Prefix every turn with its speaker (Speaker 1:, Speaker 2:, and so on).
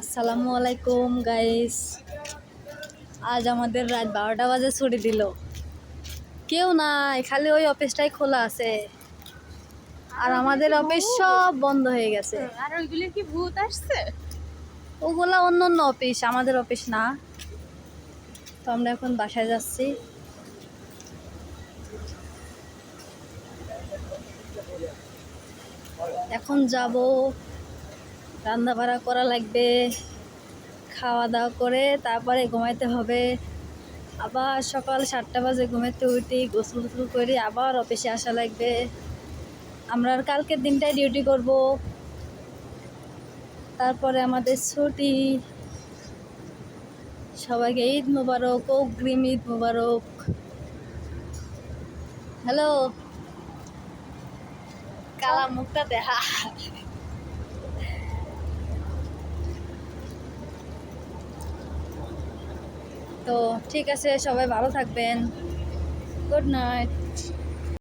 Speaker 1: আসসালামু আলাইকুম গাইস। আজ আমাদের রাত 12টা বাজে ছুটি দিল। কেউ নাই, খালি ওই অফিসটাই খোলা আছে, আর আমাদের অফিস সব বন্ধ হয়ে গেছে।
Speaker 2: আর ওইগুলো কি ভূত আসছে?
Speaker 1: ওগুলা অন্য অন্য অফিস, আমাদের অফিস না। তো আমরা এখন বাসায় যাচ্ছি। এখন যাব, রান্না বাড়া করা লাগবে, খাওয়া দাওয়া করে তারপরে ঘুমাইতে হবে। আবার সকাল 7টা বাজে ঘুমাইতে উঠি, গোসল গোসল করি, আবার অফিসে আসা লাগবে। আমরা আর কালকের দিনটাই ডিউটি করব, তারপরে আমাদের ছুটি। সবাইকে ঈদ মুবারক, অগ্রিম ঈদ মুবারক। হ্যালো, কালা মুখটা দেখা। তো ঠিক আছে, সবাই ভালো থাকবেন। Good night.